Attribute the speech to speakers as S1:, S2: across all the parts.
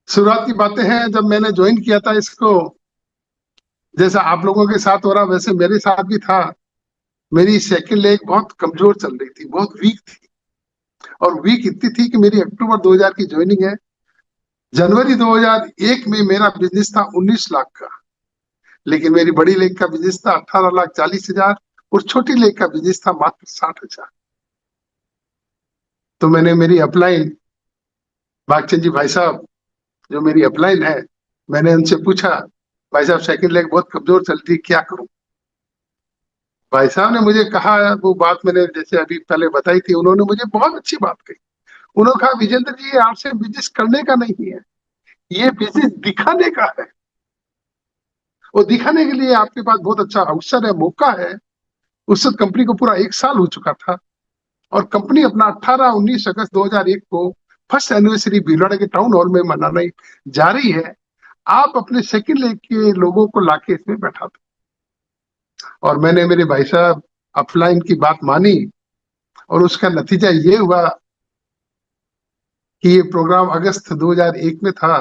S1: शुरुआत की बातें हैं जब मैंने ज्वाइन किया था इसको। जैसा आप लोगों के साथ हो रहा वैसे मेरे साथ भी था। मेरी सेकंड लेग बहुत कमजोर चल रही थी, बहुत वीक थी। और वीक इतनी थी कि मेरी अक्टूबर 2000 की ज्वाइनिंग है। जनवरी 2001 में मेरा बिजनेस था 19 लाख का। लेकिन मेरी बड़ी लेग का बिजनेस था 18,40,000 और छोटी लेग का बिजनेस था मात्र 60,000। तो मैंने मेरी अपलाइन भागचंद जी भाई साहब, जो मेरी अपलाइन है, मैंने उनसे पूछा, भाई साहब सेकंड लेग बहुत कमजोर चल रही, क्या करूं? भाई साहब ने मुझे कहा, वो बात मैंने जैसे अभी पहले बताई थी, उन्होंने मुझे बहुत अच्छी बात कही। उन्होंने कहा, विजेंद्र जी, ये आपसे बिजनेस करने का नहीं है, ये बिजनेस दिखाने का है। वो दिखाने के लिए आपके पास बहुत अच्छा अवसर है, मौका है। उस वक्त कंपनी को पूरा 1 साल हो चुका था और कंपनी अपना 18-19 अगस्त 2001 को फर्स्ट एनिवर्सरी भीलवाड़ा के टाउन हॉल में मनाने जा रही है। आप अपने सेकंड लेग के लोगों को लाके इसमें बैठा दो। और मैंने मेरे भाई साहब अपलाइन की बात मानी और उसका नतीजा ये हुआ कि ये प्रोग्राम अगस्त 2001 में था।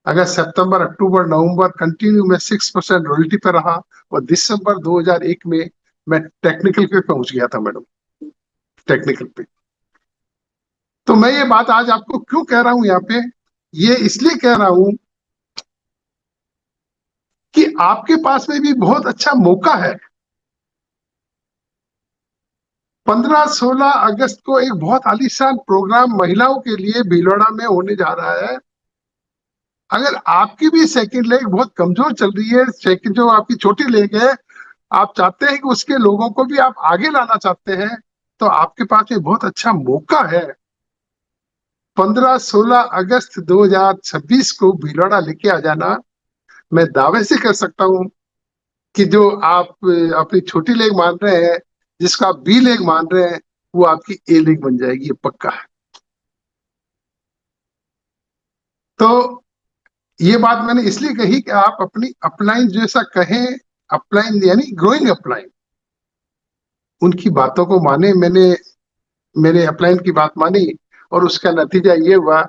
S1: अगस्त, सितंबर, अक्टूबर, नवंबर कंटिन्यू में 6% रॉयल्टी पे रहा। और दिसंबर 2001 में मैं टेक्निकल पे पहुंच गया था मैडम, टेक्निकल पे। तो मैं ये बात आज आपको क्यों कह रहा हूं यहाँ पे, ये इसलिए कह रहा हूं कि आपके पास में भी बहुत अच्छा मौका है। 15-16 अगस्त को एक बहुत आलीशान प्रोग्राम महिलाओं के लिए भीलवाड़ा में होने जा रहा है। अगर आपकी भी सेकंड लेग बहुत कमजोर चल रही है, सेकंड जो आपकी छोटी लेग है, आप चाहते हैं कि उसके लोगों को भी आप आगे लाना चाहते हैं, तो आपके पास में बहुत अच्छा मौका है। 15-16 अगस्त 2026 को भीलवाड़ा लेके आ जाना। मैं दावे से कह सकता हूं कि जो आप अपनी छोटी लेग मान रहे हैं, जिसको आप बी लेग मान रहे हैं, वो आपकी ए लेग बन जाएगी, ये पक्का है। तो ये बात मैंने इसलिए कही कि आप अपनी अपलाइन जैसा कहें, अपलाइन यानी ग्रोइंग अपलाइन, उनकी बातों को माने। मैंने मेरे अपलाइन की बात मानी और उसका नतीजा ये हुआ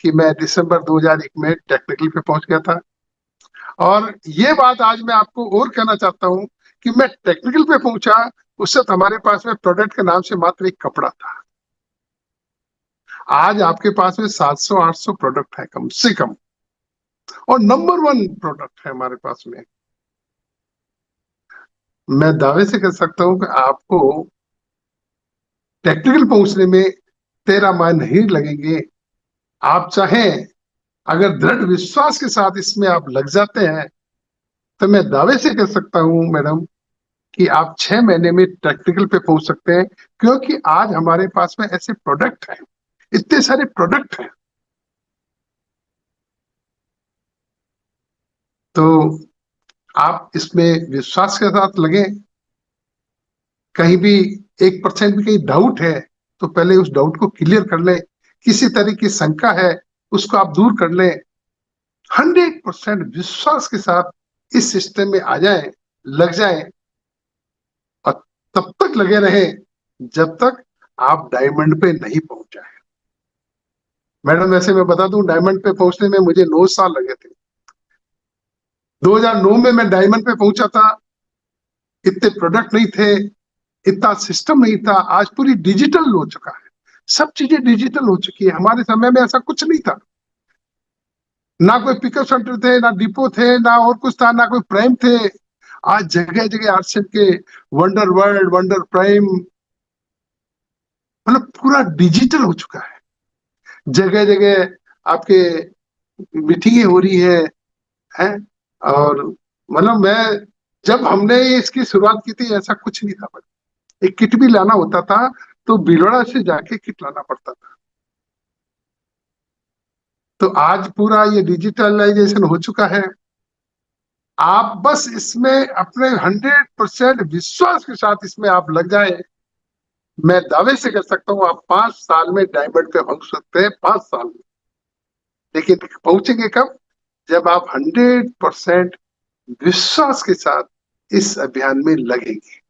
S1: कि मैं दिसंबर 2001 में टेक्निकल पे पहुंच गया था। और ये बात आज मैं आपको और कहना चाहता हूं कि मैं टेक्निकल पे पहुंचा, उस वक्त हमारे पास में प्रोडक्ट के नाम से मात्र एक कपड़ा था। आज आपके पास में 700-800 प्रोडक्ट है कम से कम, और नंबर वन प्रोडक्ट है हमारे पास में। मैं दावे से कह सकता हूं कि आपको टेक्निकल पहुंचने में 13 माह नहीं लगेंगे। आप चाहें, अगर दृढ़ विश्वास के साथ इसमें आप लग जाते हैं, तो मैं दावे से कह सकता हूं मैडम कि आप 6 महीने में टेक्निकल पे पहुंच सकते हैं। क्योंकि आज हमारे पास में ऐसे प्रोडक्ट हैं, इतने सारे प्रोडक्ट हैं। तो आप इसमें विश्वास के साथ लगे। कहीं भी 1% भी कहीं डाउट है, तो पहले उस डाउट को क्लियर कर लें। किसी तरह की शंका है, उसको आप दूर कर लें। 100% विश्वास के साथ इस सिस्टम में आ जाएं, लग जाएं, और तब तक लगे रहें जब तक आप डायमंड पे नहीं पहुंच जाए। मैडम, वैसे मैं बता दूं, डायमंड पे पहुंचने में मुझे 9 साल लगे थे। 2009 में मैं डायमंड पे पहुंचा था। इतने प्रोडक्ट नहीं थे, इतना सिस्टम नहीं था। आज पूरी डिजिटल हो चुका है, सब चीजें डिजिटल हो चुकी है। हमारे समय में ऐसा कुछ नहीं था। ना कोई पिकअप सेंटर थे, ना डिपो थे, ना और कुछ था, ना कोई प्राइम थे। आज जगह जगह आरसीएम के वंडर वर्ल्ड, वंडर प्राइम, मतलब पूरा डिजिटल हो चुका है। जगह जगह आपके मीटिंगें हो रही है। और मतलब मैं, जब हमने इसकी शुरुआत की थी, ऐसा कुछ नहीं था। एक किट भी लाना होता था तो भीलवाड़ा से जाके किट लाना पड़ता था। तो आज पूरा ये डिजिटलाइजेशन हो चुका है। आप बस इसमें अपने 100% विश्वास के साथ इसमें आप लग जाए, मैं दावे से कर सकता हूँ आप 5 साल में डायमंड पे पहुंच सकते हैं, 5 साल में। लेकिन पहुंचेंगे कब? जब आप 100% विश्वास के साथ इस अभियान में लगेंगे।